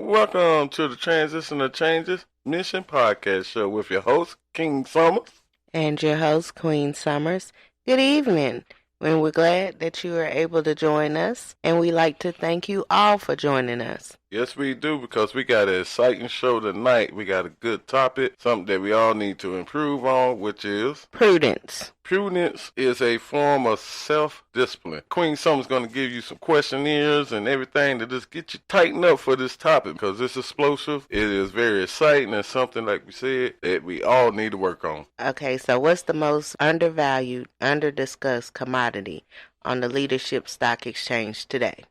Welcome to the Transitional Changes Mission podcast show with your host, King Summers. And your host, Queen Summers. Good evening. And we're glad that you are able to join us. And we'd like to thank you all for joining us. Yes, we do, because we got an exciting show tonight. We got a good topic, something that we all need to improve on, which is Prudence. Prudence is a form of self-discipline. Queen Summer's going to give you some questionnaires and everything to just get you tightened up for this topic, because it's explosive. It is very exciting and something, like we said, that we all need to work on. Okay, so what's the most undervalued, under-discussed commodity on the leadership stock exchange today?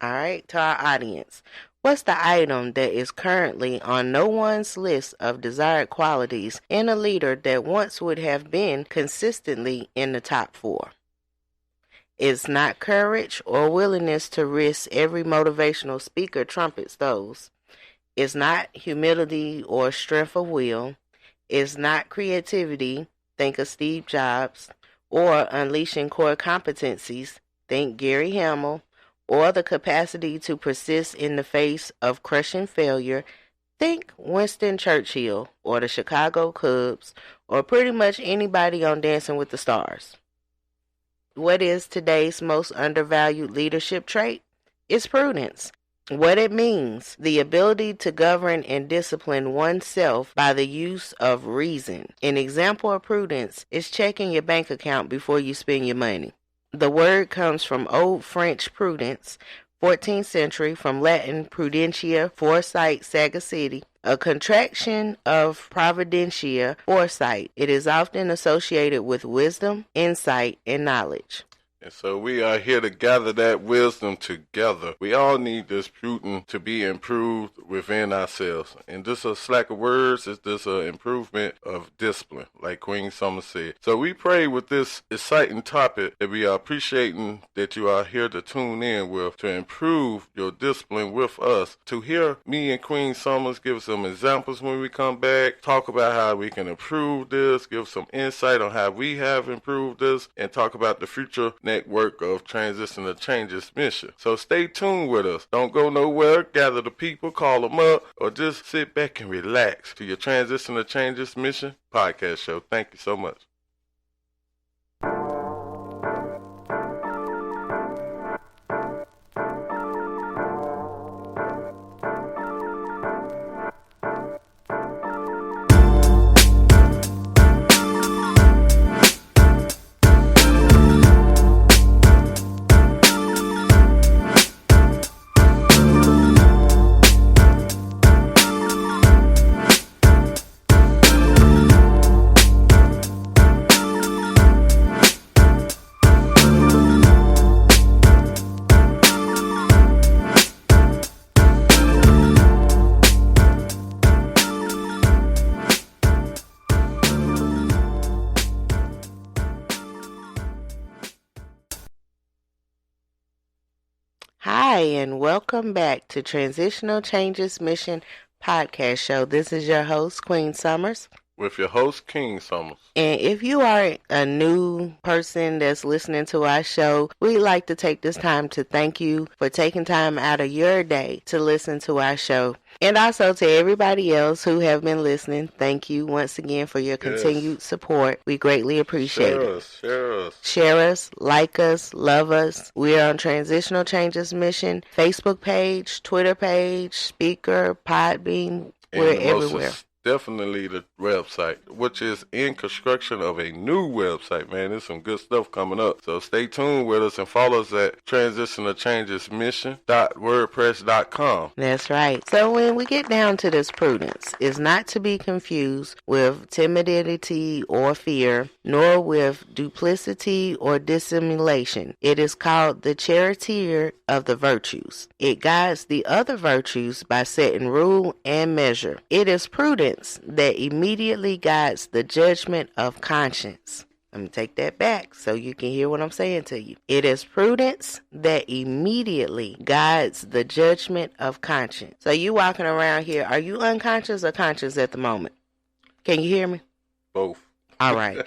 All right, to our audience, what's the item that is currently on no one's list of desired qualities in a leader that once would have been consistently in the top 4? It's not courage or willingness to risk every motivational speaker trumpets those. It's not humility or strength of will. It's not creativity, think of Steve Jobs, or unleashing core competencies, think Gary Hamel, or the capacity to persist in the face of crushing failure, think Winston Churchill or the Chicago Cubs or pretty much anybody on Dancing with the Stars. What is today's most undervalued leadership trait? It's prudence. What it means, the ability to govern and discipline oneself by the use of reason. An example of prudence is checking your bank account before you spend your money. The word comes from Old French prudence, 14th century, from Latin prudentia, foresight, sagacity, a contraction of providentia, foresight. It is often associated with wisdom, insight, and knowledge. And so we are here to gather that wisdom together. We all need this prudence to be improved within ourselves. And this a slack of words, is this an improvement of discipline, like Queen Summer said. So we pray with this exciting topic that we are appreciating that you are here to tune in with, to improve your discipline with us. To hear me and Queen Summers give some examples when we come back, talk about how we can improve this, give some insight on how we have improved this, and talk about the future network of Transitional Changes Mission. So stay tuned with us. Don't go nowhere. Gather the people, call them up, or just sit back and relax to your Transitional Changes Mission podcast show. Thank you so much. Hi, and welcome back to Transitional Changes Mission podcast show. This is your host, Queen Summers. With your host, King Summers. And if you are a new person that's listening to our show, we'd like to take this time to thank you for taking time out of your day to listen to our show. And also to everybody else who have been listening, thank you once again for your continued support. We greatly appreciate it. Share us, like us, love us. We are on Transitional Changes Mission, Facebook page, Twitter page, Speaker, Podbean. We're everywhere. Definitely the website, which is in construction of a new website, man. There's some good stuff coming up. So stay tuned with us and follow us at transitionalchangesmission.wordpress.com. That's right. So when we get down to this prudence, it's not to be confused with timidity or fear, nor with duplicity or dissimulation. It is called the charioteer of the virtues. It guides the other virtues by setting rule and measure. It is prudence that immediately guides the judgment of conscience. Let me take that back so you can hear what I'm saying to you. It is prudence that immediately guides the judgment of conscience. So you walking around here, are you unconscious or conscious at the moment? Can you hear me? Both. All right.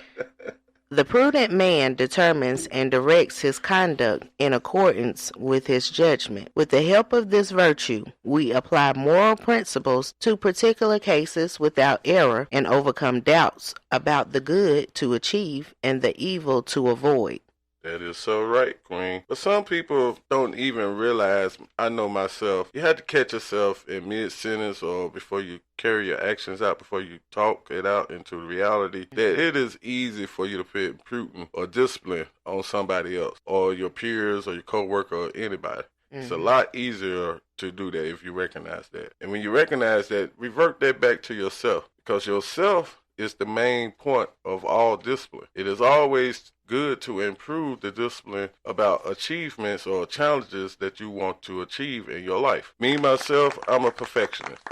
The prudent man determines and directs his conduct in accordance with his judgment. With the help of this virtue, we apply moral principles to particular cases without error and overcome doubts about the good to achieve and the evil to avoid. That is so right, Queen. But some people don't even realize, I know myself, you have to catch yourself in mid-sentence or before you carry your actions out, before you talk it out into reality, that it is easy for you to put prudence or discipline on somebody else or your peers or your co-worker or anybody. It's a lot easier to do that if you recognize that. And when you recognize that, revert that back to yourself, because yourself is the main point of all discipline. It is always good to improve the discipline about achievements or challenges that you want to achieve in your life. Me, myself, I'm a perfectionist.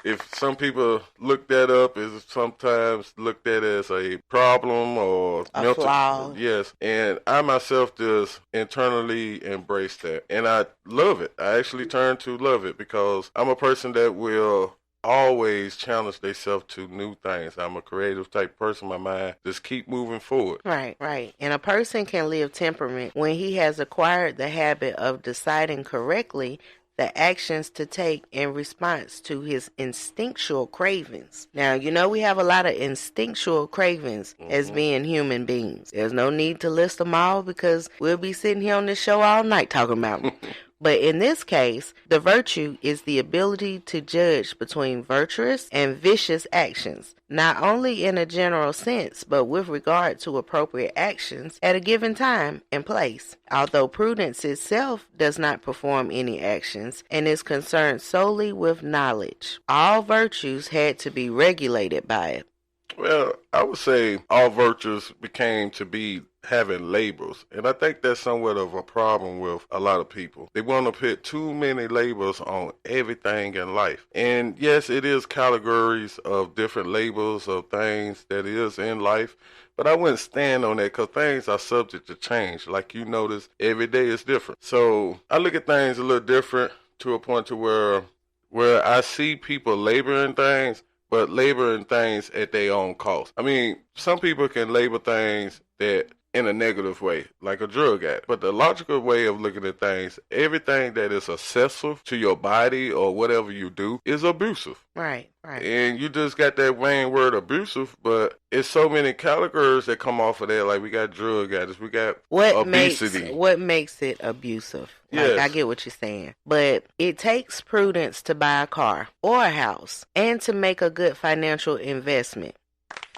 If some people look that up, it's sometimes looked at as a problem or a flaw. Yes, and I myself just internally embrace that. And I love it. I actually turn to love it because I'm a person that will always challenge themselves to new things. I'm a creative type person. My mind just keep moving forward. Right. And a person can live temperament when he has acquired the habit of deciding correctly the actions to take in response to his instinctual cravings. Now, we have a lot of instinctual cravings as being human beings. There's no need to list them all because we'll be sitting here on this show all night talking about them. But in this case, the virtue is the ability to judge between virtuous and vicious actions, not only in a general sense, but with regard to appropriate actions at a given time and place. Although prudence itself does not perform any actions and is concerned solely with knowledge, all virtues had to be regulated by it. Well, I would say all virtues became to be having labels, and I think that's somewhat of a problem with a lot of people. They want to put too many labels on everything in life. And yes, it is categories of different labels of things that is in life, but I wouldn't stand on that because things are subject to change. Like you notice, every day is different. So I look at things a little different to a point to where I see people laboring things, but laboring things at their own cost. I mean, some people can label things that in a negative way, like a drug addict. But the logical way of looking at things, everything that is excessive to your body or whatever you do is abusive. Right. And you just got that main word abusive, but it's so many categories that come off of that. Like we got drug addicts, we got obesity. What makes it abusive? Yes. I get what you're saying. But it takes prudence to buy a car or a house and to make a good financial investment.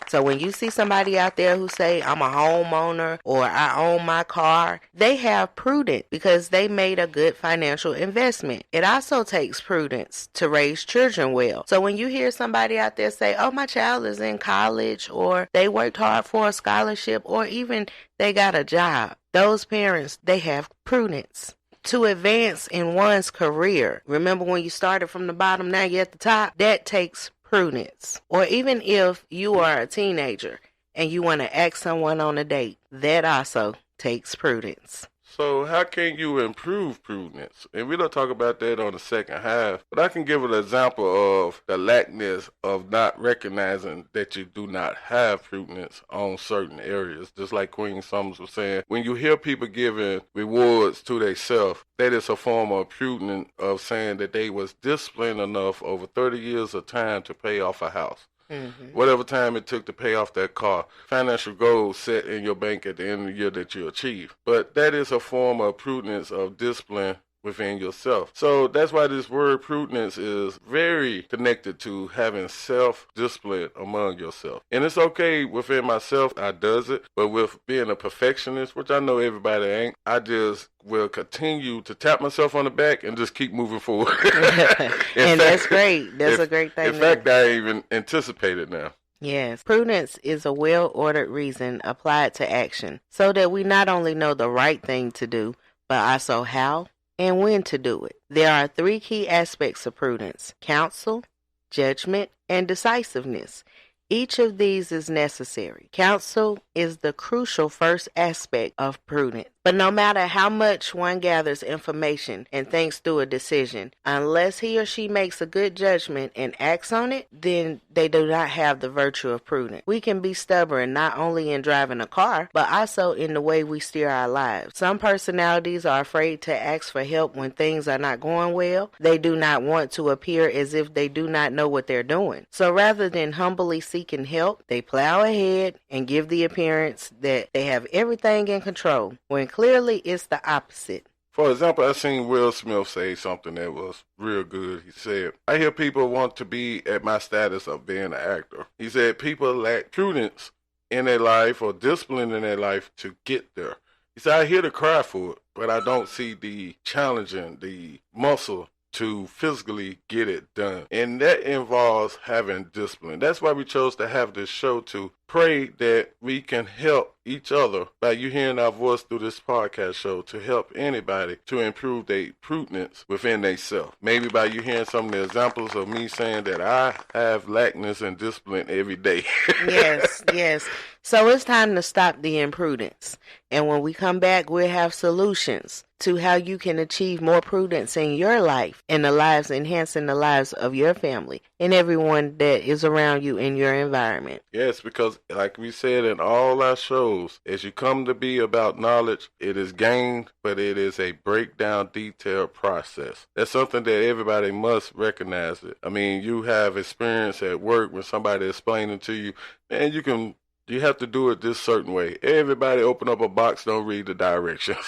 So when you see somebody out there who say, I'm a homeowner or I own my car, they have prudence because they made a good financial investment. It also takes prudence to raise children well. So when you hear somebody out there say, oh, my child is in college or they worked hard for a scholarship or even they got a job, those parents, they have prudence. To advance in one's career, remember when you started from the bottom, now you're at the top, that takes prudence. Or even if you are a teenager and you want to ask someone on a date, that also takes prudence. So how can you improve prudence? And we don't talk about that on the second half, but I can give an example of the lackness of not recognizing that you do not have prudence on certain areas. Just like Queen Summers was saying, when you hear people giving rewards to themselves, that is a form of prudence of saying that they was disciplined enough over 30 years of time to pay off a house. Whatever time it took to pay off that car, financial goals set in your bank at the end of the year that you achieve. But that is a form of prudence, of discipline within yourself. So that's why this word prudence is very connected to having self-discipline among yourself. And it's okay within myself, I does it, but with being a perfectionist, which I know everybody ain't, I just will continue to tap myself on the back and just keep moving forward. That's great. That's a great thing. In fact, I even anticipate it now. Yes. Prudence is a well-ordered reason applied to action so that we not only know the right thing to do, but also how and when to do it. There are 3 key aspects of prudence: counsel, judgment, and decisiveness. Each of these is necessary. Counsel is the crucial first aspect of prudence. But no matter how much one gathers information and thinks through a decision, unless he or she makes a good judgment and acts on it, then they do not have the virtue of prudence. We can be stubborn not only in driving a car, but also in the way we steer our lives. Some personalities are afraid to ask for help when things are not going well. They do not want to appear as if they do not know what they're doing. So rather than humbly seeking help, they plow ahead and give the appearance that they have everything in control, when clearly it's the opposite. For example, I seen Will Smith say something that was real good. He said, I hear people want to be at my status of being an actor. He said people lack prudence in their life or discipline in their life to get there. He said, I hear the cry for it, but I don't see the challenging, the muscle to physically get it done. And that involves having discipline. That's why we chose to have this show, to pray that we can help each other by you hearing our voice through this podcast show, to help anybody to improve their prudence within themselves. Maybe by you hearing some of the examples of me saying that I have lackness and discipline every day. Yes. So it's time to stop the imprudence. And when we come back, we'll have solutions to how you can achieve more prudence in your life and enhancing the lives of your family and everyone that is around you in your environment. Yes, because like we said in all our shows, as you come to be about knowledge, it is gained, but it is a breakdown, detailed process. That's something that everybody must recognize it. I mean, you have experience at work when somebody is explaining to you, and you have to do it this certain way. Everybody open up a box, don't read the directions.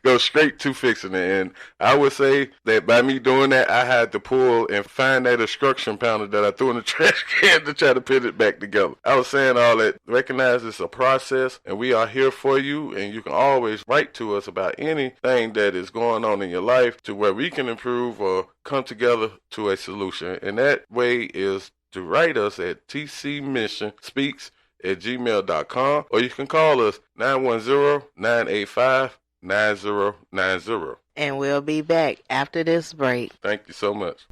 Go straight to fixing it. And I would say that by me doing that, I had to pull and find that instruction panel that I threw in the trash can to try to put it back together. I was saying all that. Recognize it's a process, and we are here for you, and you can always write to us about anything that is going on in your life to where we can improve or come together to a solution. And that way is to write us at tcmissionspeaks@gmail.com, or you can call us 910-985-9090. And we'll be back after this break. Thank you so much.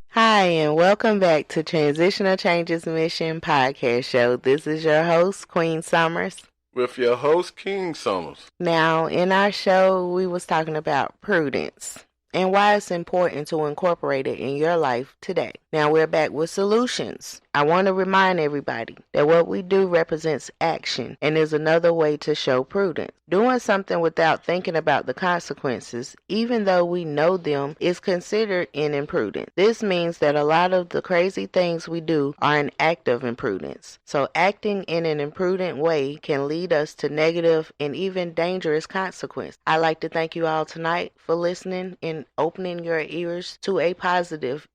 Hi, and welcome back to Transitional Changes Mission podcast show. This is your host, Queen Summers. With your host, King Summers. Now, in our show, we was talking about prudence and why it's important to incorporate it in your life today. Now we're back with solutions. I want to remind everybody that what we do represents action and is another way to show prudence. Doing something without thinking about the consequences, even though we know them, is considered an imprudence. This means that a lot of the crazy things we do are an act of imprudence. So acting in an imprudent way can lead us to negative and even dangerous consequences. I'd like to thank you all tonight for listening and opening your ears to a positive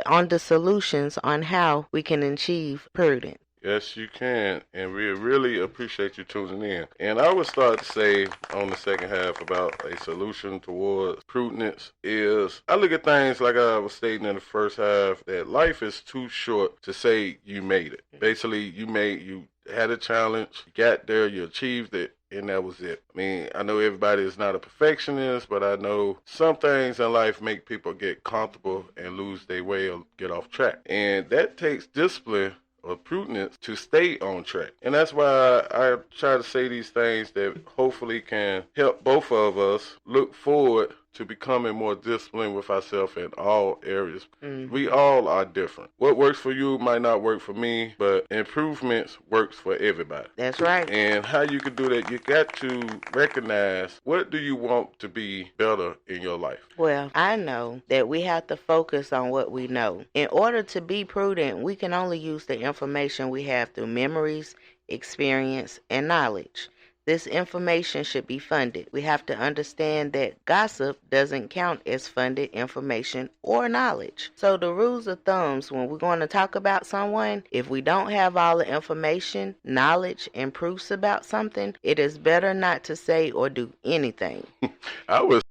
on the solutions on how we can achieve prudence. Yes, you can, and we really appreciate you tuning in. And I would start to say on the second half about a solution towards prudence is, I look at things like I was stating in the first half, that life is too short to say you made it. Basically, you had a challenge, you got there, you achieved it, and that was it. I mean, I know everybody is not a perfectionist, but I know some things in life make people get comfortable and lose their way or get off track. And that takes discipline or prudence to stay on track. And that's why I try to say these things that hopefully can help both of us look forward to becoming more disciplined with ourselves in all areas. Mm-hmm. We all are different. What works for you might not work for me, but improvements works for everybody. That's right. And how you can do that, you got to recognize, what do you want to be better in your life? Well, I know that we have to focus on what we know. In order to be prudent, we can only use the information we have through memories, experience, and knowledge. This information should be funded. We have to understand that gossip doesn't count as funded information or knowledge. So the rules of thumbs when we're going to talk about someone, if we don't have all the information, knowledge, and proofs about something, it is better not to say or do anything. I would